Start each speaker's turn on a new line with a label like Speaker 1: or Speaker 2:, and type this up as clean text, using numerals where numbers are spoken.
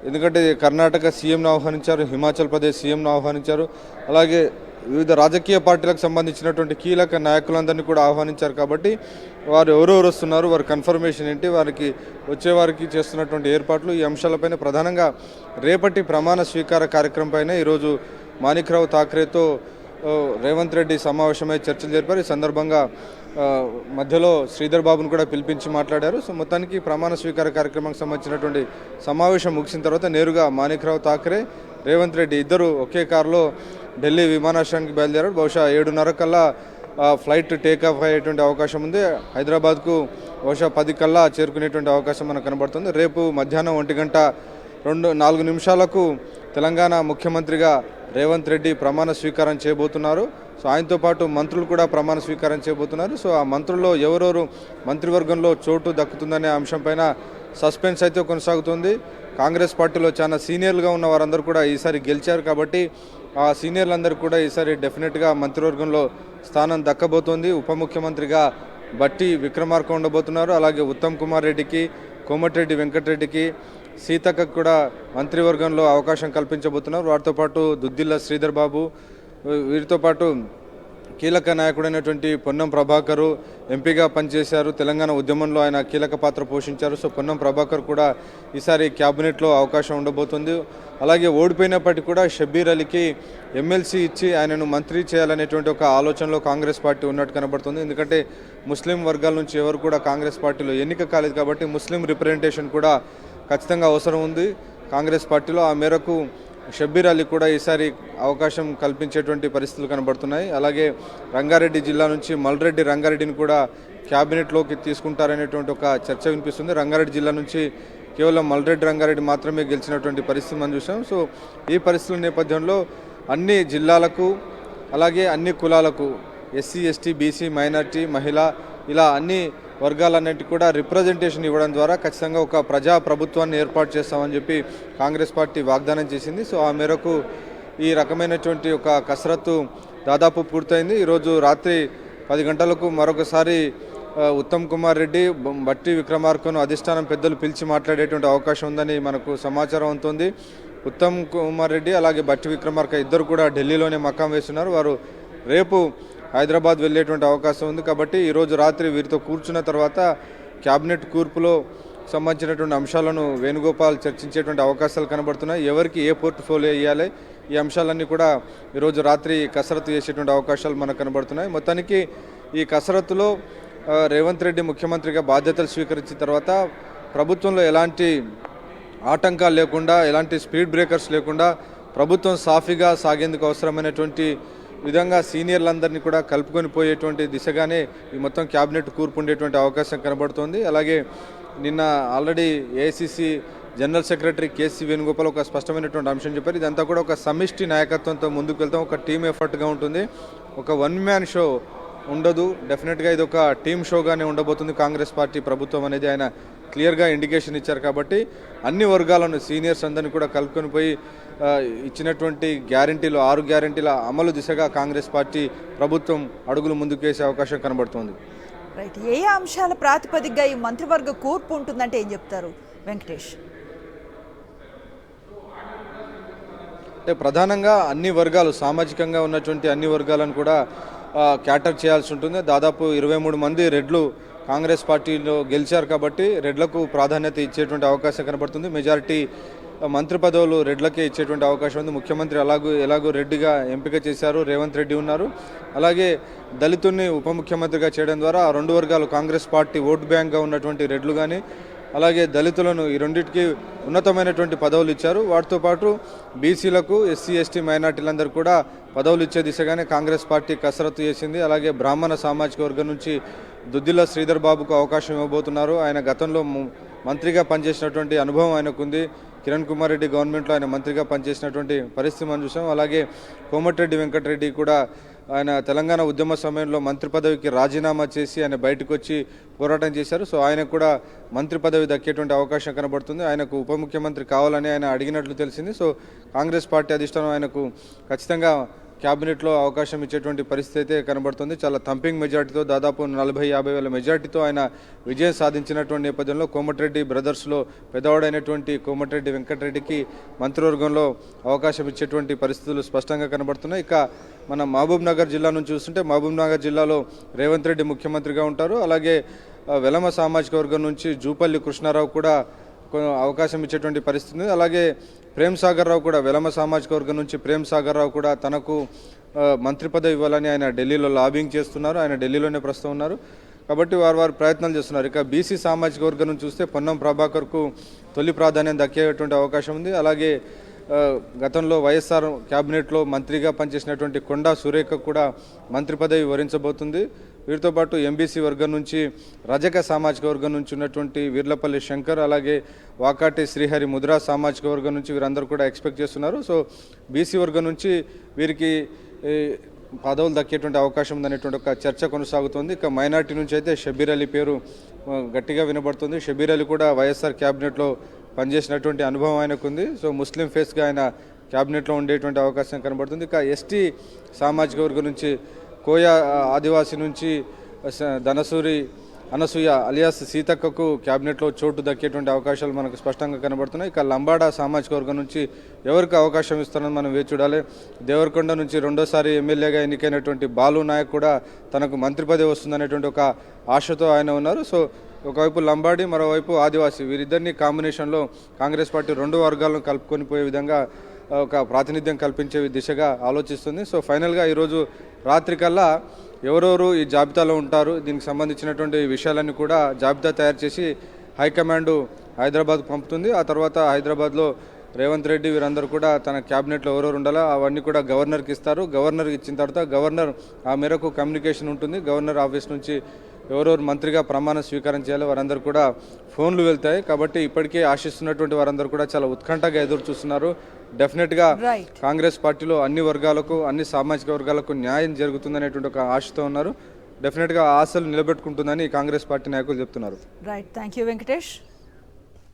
Speaker 1: ఎందుకంటే కర్ణాటక సీఎంను ఆహ్వానించారు, హిమాచల్ ప్రదేశ్ సీఎంను ఆహ్వానించారు, అలాగే వివిధ రాజకీయ పార్టీలకు సంబంధించినటువంటి కీలక నాయకులందరినీ కూడా ఆహ్వానించారు. కాబట్టి వారు ఎవరెవరు వస్తున్నారు, వారి కన్ఫర్మేషన్ ఏంటి, వారికి వచ్చేవారికి చేస్తున్నటువంటి ఏర్పాట్లు, ఈ అంశాలపైన ప్రధానంగా రేపటి ప్రమాణ స్వీకార కార్యక్రమంపైన ఈరోజు మాణిక్రావు ఠాక్రేతో రేవంత్ రెడ్డి సమావేశమై చర్చలు జరిపారు. ఈ సందర్భంగా మధ్యలో శ్రీధర్ బాబును కూడా పిలిపించి మాట్లాడారు. సో మొత్తానికి ప్రమాణ స్వీకార కార్యక్రమానికి సంబంధించినటువంటి సమావేశం ముగిసిన తర్వాత నేరుగా మాణిక్రావు ఠాక్రే, రేవంత్ రెడ్డి ఇద్దరు ఒకే కారులో ఢిల్లీ విమానాశ్రయానికి బయలుదేరారు. బహుశా 7:30 కల్లా ఫ్లైట్ టేకాఫ్ అయ్యేటువంటి అవకాశం ఉంది. హైదరాబాద్కు బహుశా 10 కల్లా చేరుకునేటువంటి అవకాశం మనకు కనబడుతుంది. రేపు మధ్యాహ్నం 1:04 తెలంగాణ ముఖ్యమంత్రిగా రేవంత్ రెడ్డి ప్రమాణ స్వీకారం చేయబోతున్నారు. సో ఆయనతో పాటు మంత్రులు కూడా ప్రమాణ స్వీకారం చేయబోతున్నారు. సో ఆ మంత్రుల్లో ఎవరెవరు మంత్రివర్గంలో చోటు దక్కుతుందనే అంశంపైన సస్పెన్స్ అయితే కొనసాగుతుంది. కాంగ్రెస్ పార్టీలో చాలా సీనియర్లుగా ఉన్న వారందరూ కూడా ఈసారి గెలిచారు కాబట్టి ఆ సీనియర్లందరూ కూడా ఈసారి డెఫినెట్గా మంత్రివర్గంలో స్థానం దక్కబోతోంది. ఉప ముఖ్యమంత్రిగా బట్టి విక్రమార్క ఉండబోతున్నారు. అలాగే ఉత్తమ్ కుమార్ రెడ్డికి, కోమటిరెడ్డి వెంకటరెడ్డికి, సీతక్కకు కూడా మంత్రివర్గంలో అవకాశం కల్పించబోతున్నారు. వారితో పాటు దుద్దిల్ల శ్రీధర్ బాబు, వీరితో పాటు కీలక నాయకుడైనటువంటి పొన్నం ప్రభాకర్ ఎంపీగా పనిచేశారు. తెలంగాణ ఉద్యమంలో ఆయన కీలక పాత్ర పోషించారు. సో పొన్నం ప్రభాకర్ కూడా ఈసారి క్యాబినెట్లో అవకాశం ఉండబోతుంది. అలాగే ఓడిపోయినప్పటికీ కూడా షబ్బీర్ అలీకి ఎమ్మెల్సీ ఇచ్చి ఆయనను మంత్రి చేయాలనేటువంటి ఒక ఆలోచనలో కాంగ్రెస్ పార్టీ ఉన్నట్టు కనబడుతుంది. ఎందుకంటే ముస్లిం వర్గాల నుంచి ఎవరు కూడా కాంగ్రెస్ పార్టీలో ఎన్నిక కాలేదు కాబట్టి ముస్లిం రిప్రజెంటేషన్ కూడా ఖచ్చితంగా అవసరం ఉంది కాంగ్రెస్ పార్టీలో. ఆ మేరకు షబ్బీర్ అలీ కూడా ఈసారి అవకాశం కల్పించేటువంటి పరిస్థితులు కనబడుతున్నాయి. అలాగే రంగారెడ్డి జిల్లా నుంచి మల్రెడ్డి రంగారెడ్డిని కూడా క్యాబినెట్లోకి తీసుకుంటారనేటువంటి ఒక చర్చ వినిపిస్తుంది. రంగారెడ్డి జిల్లా నుంచి కేవలం మల్రెడ్డి రంగారెడ్డి మాత్రమే గెలిచినటువంటి పరిస్థితి మనం చూసాం. సో ఈ పరిస్థితుల నేపథ్యంలో అన్ని జిల్లాలకు అలాగే అన్ని కులాలకు ఎస్సీ, ఎస్టీ, బీసీ, మైనార్టీ, మహిళ ఇలా అన్ని వర్గాలన్నింటికి కూడా రిప్రజెంటేషన్ ఇవ్వడం ద్వారా ఖచ్చితంగా ఒక ప్రజా ప్రభుత్వాన్ని ఏర్పాటు చేస్తామని చెప్పి కాంగ్రెస్ పార్టీ వాగ్దానం చేసింది. సో ఆ మేరకు ఈ రకమైనటువంటి ఒక కసరత్తు దాదాపు పూర్తయింది. ఈరోజు రాత్రి 10 గంటలకు మరొకసారి ఉత్తమ్ కుమార్ రెడ్డి, బట్టి విక్రమార్కను అధిష్టానం పెద్దలు పిలిచి మాట్లాడేటువంటి అవకాశం ఉందని మనకు సమాచారం అవుతుంది. ఉత్తమ్ కుమార్ రెడ్డి అలాగే బట్టి విక్రమార్క ఇద్దరు కూడా ఢిల్లీలోనే మకాం వేస్తున్నారు. వారు రేపు హైదరాబాద్ వెళ్ళేటువంటి అవకాశం ఉంది. కాబట్టి ఈరోజు రాత్రి వీరితో కూర్చున్న తర్వాత క్యాబినెట్ కూర్పులో సంబంధించినటువంటి అంశాలను వేణుగోపాల్ చర్చించేటువంటి అవకాశాలు కనబడుతున్నాయి. ఎవరికి ఏ పోర్ట్ఫోలియో ఇవ్వాలి, ఈ అంశాలన్నీ కూడా ఈరోజు రాత్రి కసరత్తు చేసేటువంటి అవకాశాలు మనకు కనబడుతున్నాయి. మొత్తానికి ఈ కసరత్తులో రేవంత్ రెడ్డి ముఖ్యమంత్రిగా బాధ్యతలు స్వీకరించిన తర్వాత ప్రభుత్వంలో ఎలాంటి ఆటంకాలు లేకుండా, ఎలాంటి స్పీడ్ బ్రేకర్స్ లేకుండా ప్రభుత్వం సాఫీగా సాగేందుకు అవసరమైనటువంటి విధంగా సీనియర్లందరినీ కూడా కలుపుకొని పోయేటువంటి దిశగానే ఈ మొత్తం క్యాబినెట్ కూర్పు ఉండేటువంటి అవకాశం కనబడుతోంది. అలాగే నిన్న already AICC general secretary KC Venugopal ఒక స్పష్టమైనటువంటి అంశం చెప్పారు. ఇదంతా కూడా ఒక సమిష్టి నాయకత్వంతో ముందుకు వెళ్తాం, ఒక టీమ్ ఎఫర్ట్గా ఉంటుంది, ఒక వన్ మ్యాన్ షో ఉండదు. డెఫినెట్గా ఇది ఒక టీమ్ షోగానే ఉండబోతుంది కాంగ్రెస్ పార్టీ ప్రభుత్వం అనేది ఆయన క్లియర్గా ఇండికేషన్ ఇచ్చారు. కాబట్టి అన్ని వర్గాలను సీనియర్స్ అందరినీ కూడా కలుపుకొని పోయి ఇచ్చినటువంటి గ్యారంటీలు 6 గ్యారంటీల అమలు దిశగా కాంగ్రెస్ పార్టీ ప్రభుత్వం అడుగులు ముందుకు వేసే అవకాశం కనబడుతోంది.
Speaker 2: రైట్, ఏ అంశాల ప్రాతిపదికగా ఈ మంత్రివర్గ కూర్పు ఉంటుందంటే ఏం చెప్తారు వెంకటేష్?
Speaker 1: అంటే ప్రధానంగా అన్ని వర్గాలు, సామాజికంగా ఉన్నటువంటి అన్ని వర్గాలను కూడా క్యాటర్ చేయాల్సి ఉంటుంది. దాదాపు 23 మంది రెడ్లు కాంగ్రెస్ పార్టీలో గెలిచారు కాబట్టి రెడ్లకు ప్రాధాన్యత ఇచ్చేటువంటి అవకాశం కనబడుతుంది. మెజారిటీ మంత్రి పదవులు రెడ్లకే ఇచ్చేటువంటి అవకాశం ఉంది. ముఖ్యమంత్రి ఎలాగో రెడ్డిగా ఎంపిక చేశారు, రేవంత్ రెడ్డి ఉన్నారు. అలాగే దళితుల్ని ఉప ముఖ్యమంత్రిగా చేయడం ద్వారా ఆ 2 వర్గాలు కాంగ్రెస్ పార్టీ ఓట్ బ్యాంక్గా ఉన్నటువంటి రెడ్లు కానీ అలాగే దళితులను ఈ రెండింటికి ఉన్నతమైనటువంటి పదవులు ఇచ్చారు. వాటితో పాటు బీసీలకు, ఎస్సీ, ఎస్టీ, మైనార్టీలందరూ కూడా పదవులు ఇచ్చే దిశగానే కాంగ్రెస్ పార్టీ కసరత్తు చేసింది. అలాగే బ్రాహ్మణ సామాజిక వర్గం నుంచి దుద్దిల్ల శ్రీధర్ బాబుకు అవకాశం ఇవ్వబోతున్నారు. ఆయన గతంలో మంత్రిగా పనిచేసినటువంటి అనుభవం ఆయనకుంది. కిరణ్ కుమార్ రెడ్డి గవర్నమెంట్లో ఆయన మంత్రిగా పనిచేసినటువంటి పరిస్థితి మనం చూసాం. అలాగే కోమటిరెడ్డి వెంకటరెడ్డి కూడా ఆయన తెలంగాణ ఉద్యమ సమయంలో మంత్రి పదవికి రాజీనామా చేసి ఆయన బయటకు వచ్చి పోరాటం చేశారు. సో ఆయనకు కూడా మంత్రి పదవి దక్కేటువంటి అవకాశం కనబడుతుంది. ఆయనకు ఉప ముఖ్యమంత్రి కావాలని ఆయన అడిగినట్లు తెలిసింది. సో కాంగ్రెస్ పార్టీ అధిష్టానం ఆయనకు ఖచ్చితంగా క్యాబినెట్లో అవకాశం ఇచ్చేటువంటి పరిస్థితి అయితే కనబడుతుంది. చాలా థంపింగ్ మెజార్టీతో దాదాపు 40-50 వేల మెజార్టీతో ఆయన విజయం సాధించినటువంటి నేపథ్యంలో కోమటిరెడ్డి బ్రదర్స్లో పెద్దవాడైనటువంటి కోమటిరెడ్డి వెంకటరెడ్డికి మంత్రివర్గంలో అవకాశం ఇచ్చేటువంటి పరిస్థితులు స్పష్టంగా కనబడుతున్నాయి. ఇక మన మహబూబ్ నగర్ జిల్లా నుంచి చూస్తుంటే మహబూబ్ నగర్ జిల్లాలో రేవంత్ రెడ్డి ముఖ్యమంత్రిగా ఉంటారు. అలాగే వెలమ సామాజిక వర్గం నుంచి జూపల్లి కృష్ణారావు కూడా అవకాశం ఇచ్చేటువంటి పరిస్థితి ఉంది. అలాగే ప్రేమ్ సాగర్ రావు కూడా వెలమ సామాజిక వర్గం నుంచి ప్రేమ్ సాగర్ రావు కూడా తనకు మంత్రి పదవి ఇవ్వాలని ఆయన ఢిల్లీలో లాబింగ్ చేస్తున్నారు. ఆయన ఢిల్లీలోనే ప్రస్తుతం ఉన్నారు కాబట్టి వారు ప్రయత్నాలు చేస్తున్నారు. ఇక బీసీ సామాజిక వర్గం నుంచి చూస్తే పొన్నం ప్రభాకర్కు తొలి ప్రాధాన్యం దక్కేటువంటి అవకాశం ఉంది. అలాగే గతంలో వైఎస్ఆర్ క్యాబినెట్లో మంత్రిగా పనిచేసినటువంటి కొండా సురేఖ కూడా మంత్రి పదవి వరించబోతుంది. వీరితో పాటు ఎంబీసీ వర్గం నుంచి రజక సామాజిక వర్గం నుంచి ఉన్నటువంటి వీర్లపల్లి శంకర్, అలాగే వాకాటి శ్రీహరి ముద్రా సామాజిక వర్గం నుంచి వీరందరూ కూడా ఎక్స్పెక్ట్ చేస్తున్నారు. సో బీసీ వర్గం నుంచి వీరికి పదవులు దక్కేటువంటి అవకాశం ఉందనేటువంటి ఒక చర్చ కొనసాగుతుంది. ఇక మైనార్టీ నుంచి అయితే షబీర్ అలీ పేరు గట్టిగా వినబడుతుంది. షబీర్ అలీ కూడా వైఎస్ఆర్ క్యాబినెట్లో పనిచేసినటువంటి అనుభవం ఆయనకు ఉంది. సో ముస్లిం ఫేస్గా ఆయన క్యాబినెట్లో ఉండేటువంటి అవకాశం కనబడుతుంది. ఇక ఎస్టీ సామాజిక వర్గం నుంచి కోయా ఆదివాసీ నుంచి ధనసూరి అనసూయ అలియాస్ సీతక్కకు క్యాబినెట్లో చోటు దక్కేటువంటి అవకాశాలు మనకు స్పష్టంగా కనబడుతున్నాయి. ఇక లంబాడా సామాజిక వర్గం నుంచి ఎవరికి అవకాశం ఇస్తారని మనం వేచి చూడాలి. దేవరకొండ నుంచి రెండోసారి ఎమ్మెల్యేగా ఎన్నికైనటువంటి బాలు నాయక్ కూడా తనకు మంత్రి పదవి వస్తుందనేటువంటి ఒక ఆశతో ఆయన ఉన్నారు. సో ఒకవైపు లంబాడి, మరోవైపు ఆదివాసీ, వీరిద్దరిని కాంబినేషన్లో కాంగ్రెస్ పార్టీ రెండు వర్గాలను కలుపుకొని పోయే విధంగా ఒక ప్రాతినిధ్యం కల్పించే దిశగా ఆలోచిస్తుంది. సో ఫైనల్గా ఈరోజు రాత్రికల్లా ఎవరెవరు ఈ జాబితాలో ఉంటారు, దీనికి సంబంధించినటువంటి విషయాలన్నీ కూడా జాబితా తయారు చేసి హైకమాండ్ హైదరాబాద్ పంపుతుంది. ఆ తర్వాత హైదరాబాద్లో రేవంత్ రెడ్డి వీరందరూ కూడా తన క్యాబినెట్లో ఎవరెవరు ఉండాలో అవన్నీ కూడా గవర్నర్కి ఇస్తారు. గవర్నర్కి ఇచ్చిన తర్వాత గవర్నర్ ఆ మేరకు కమ్యూనికేషన్ ఉంటుంది. గవర్నర్ ఆఫీస్ నుంచి ఎవరెవరు మంత్రిగా ప్రమాణ స్వీకారం చేయాలో వారందరూ కూడా ఫోన్లు వెళ్తాయి. కాబట్టి ఇప్పటికే ఆశిస్తున్నటువంటి వారందరూ కూడా చాలా ఉత్కంఠగా ఎదురు చూస్తున్నారు. డెఫినెట్గా కాంగ్రెస్ పార్టీలో అన్ని వర్గాలకు, అన్ని సామాజిక వర్గాలకు న్యాయం జరుగుతుందనేటువంటి ఒక ఆశతో ఉన్నారు. డెఫినెట్గా ఆశలు నిలబెట్టుకుంటుందని కాంగ్రెస్ పార్టీ నాయకులు చెప్తున్నారు.
Speaker 2: Right, thank you Venkatesh.